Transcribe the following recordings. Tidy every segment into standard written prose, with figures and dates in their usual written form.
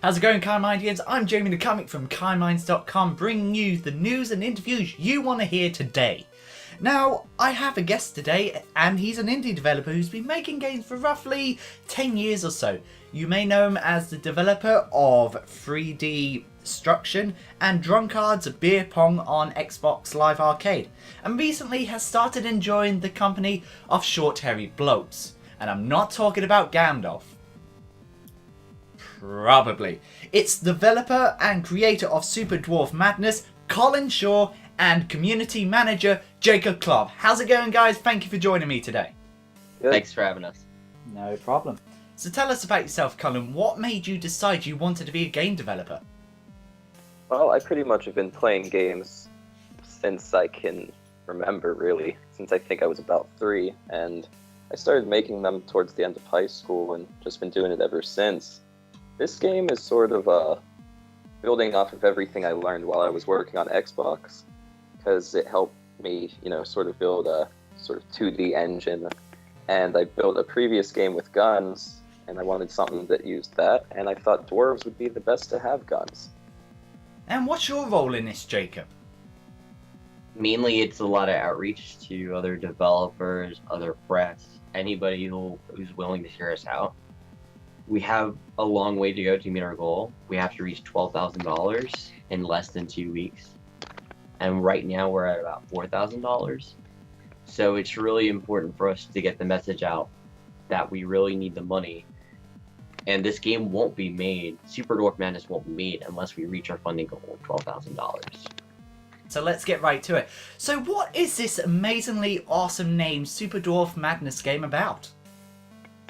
How's it going, Kindmindians? I'm Jamie the Comic from kindminds.com, bringing you the news and interviews you want to hear today. Now, I have a guest today, and he's an indie developer who's been making games for roughly 10 years or so. You may know him as the developer of 3D Struction and Drunkard's Beer Pong on Xbox Live Arcade, and recently has started enjoying the company of short hairy blokes. And I'm not talking about Gandalf. Probably. It's developer and creator of Super Dwarf Madness, Callen Shaw, and community manager Jacob Clarke. How's it going, guys? Thank you for joining me today. Good. Thanks for having us. No problem. So tell us about yourself, Callen. What made you decide you wanted to be a game developer? Well, I pretty much have been playing games since I can remember, really. Since I think I was about 3, and I started making them towards the end of high school and just been doing it ever since. This game is sort of building off of everything I learned while I was working on Xbox, because it helped me, sort of build a sort of 2D engine. And I built a previous game with guns, and I wanted something that used that, and I thought Dwarves would be the best to have guns. And what's your role in this, Jacob? Mainly, it's a lot of outreach to other developers, other press, anybody who's willing to hear us out. We have a long way to go to meet our goal. We have to reach $12,000 in less than 2 weeks. And right now we're at about $4,000. So it's really important for us to get the message out that we really need the money. And this game won't be made, Super Dwarf Madness won't be made unless we reach our funding goal of $12,000. So let's get right to it. So what is this amazingly awesome named Super Dwarf Madness game about?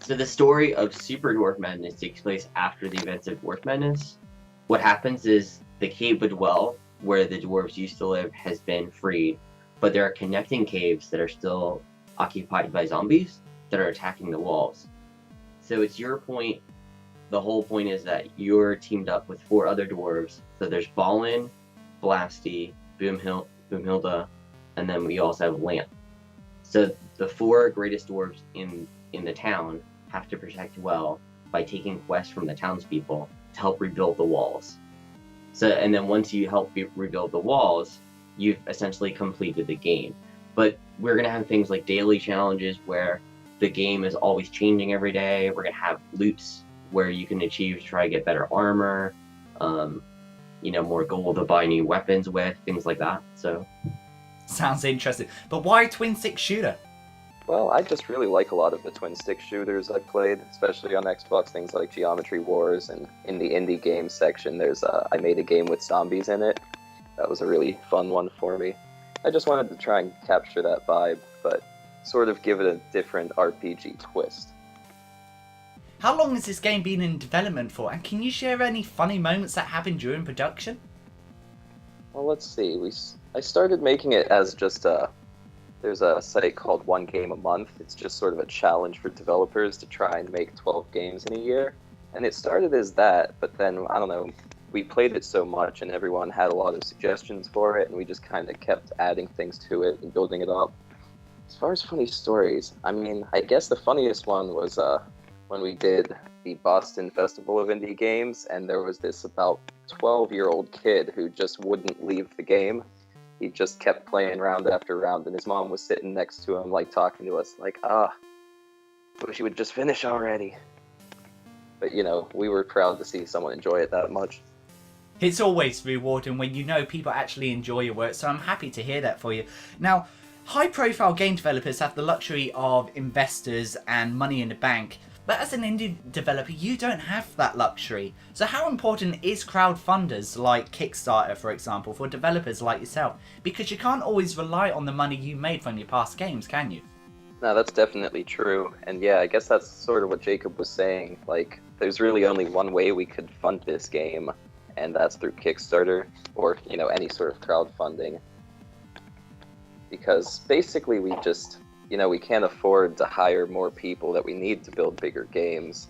So the story of Super Dwarf Madness takes place after the events of Dwarf Madness. What happens is the cave Dwell, where the dwarves used to live, has been freed, but there are connecting caves that are still occupied by zombies that are attacking the walls. So it's your point. The whole point is that you're teamed up with 4 other dwarves. So there's Ballin, Blasty, Boomhilda, and then we also have Lamp. So the 4 greatest dwarves in the town have to protect Dwell by taking quests from the townspeople to help rebuild the walls. So, and then once you help rebuild the walls, you've essentially completed the game. But we're going to have things like daily challenges where the game is always changing every day. We're going to have loots where you can achieve to try to get better armor, more gold to buy new weapons with, things like that. So, Sounds interesting. But why twin stick shooter? Well, I just really like a lot of the twin-stick shooters I've played, especially on Xbox, things like Geometry Wars, and in the indie games section, I made a game with zombies in it. That was a really fun one for me. I just wanted to try and capture that vibe, but sort of give it a different RPG twist. How long has this game been in development for, and can you share any funny moments that happened during production? Well, let's see. I started making it as just there's a site called One Game a Month. It's just sort of a challenge for developers to try and make 12 games in a year. And it started as that, but then, I don't know, we played it so much and everyone had a lot of suggestions for it, and we just kind of kept adding things to it and building it up. As far as funny stories, I guess the funniest one was when we did the Boston Festival of Indie Games, and there was this about 12-year-old kid who just wouldn't leave the game. He just kept playing round after round, and his mom was sitting next to him, talking to us, wish you would just finish already. But, we were proud to see someone enjoy it that much. It's always rewarding when you know people actually enjoy your work, so I'm happy to hear that for you. Now, high-profile game developers have the luxury of investors and money in the bank, but as an indie developer, you don't have that luxury. So how important is crowdfunders like Kickstarter, for example, for developers like yourself? Because you can't always rely on the money you made from your past games, can you? No, that's definitely true. And yeah, I guess that's sort of what Jacob was saying. There's really only one way we could fund this game, and that's through Kickstarter or, any sort of crowdfunding. Because basically we just, we can't afford to hire more people that we need to build bigger games.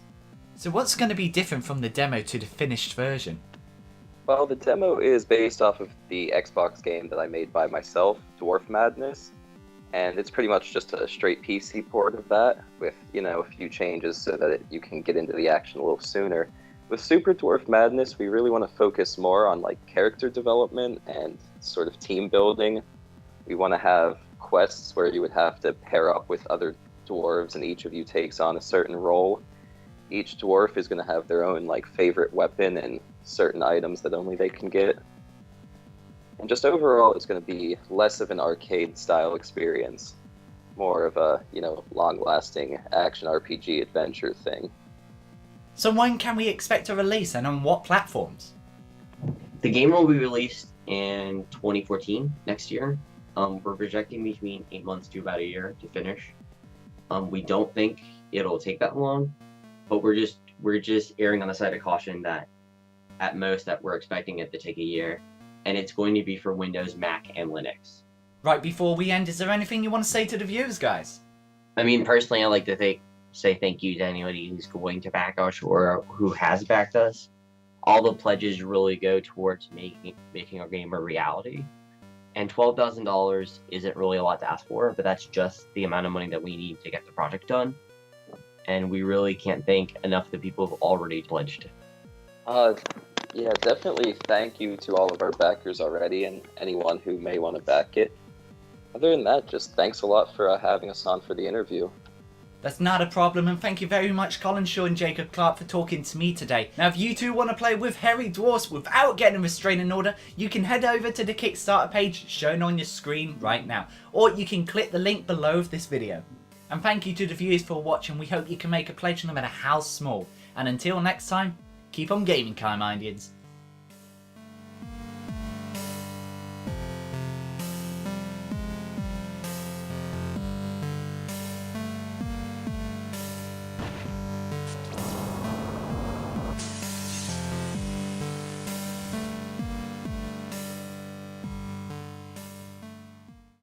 So what's going to be different from the demo to the finished version? Well, the demo is based off of the Xbox game that I made by myself, Dwarf Madness. And it's pretty much just a straight PC port of that with, a few changes so that you can get into the action a little sooner. With Super Dwarf Madness, we really want to focus more on like character development and sort of team building. We want to have quests where you would have to pair up with other dwarves, and each of you takes on a certain role. Each dwarf is going to have their own like favorite weapon and certain items that only they can get. And just overall, it's going to be less of an arcade style experience, more of a, long-lasting action RPG adventure thing. So when can we expect a release and on what platforms? The game will be released in 2014, next year. We're projecting between 8 months to about a year to finish. We don't think it'll take that long, but we're just erring on the side of caution that at most that we're expecting it to take a year, and it's going to be for Windows, Mac, and Linux. Right, before we end, is there anything you want to say to the viewers, guys? I mean, personally, I like to say thank you to anybody who's going to back us or who has backed us. All the pledges really go towards making our game a reality. And $12,000 isn't really a lot to ask for, but that's just the amount of money that we need to get the project done. And we really can't thank enough the people who've already pledged. Yeah, definitely thank you to all of our backers already and anyone who may want to back it. Other than that, just thanks a lot for having us on for the interview. That's not a problem, and thank you very much, Colin Shaw and Jacob Clarke, for talking to me today. Now, if you two want to play with Hairy Dwarfs without getting a restraining order, you can head over to the Kickstarter page shown on your screen right now, or you can click the link below this video. And thank you to the viewers for watching. We hope you can make a pledge no matter how small. And until next time, keep on gaming, Kind Indians.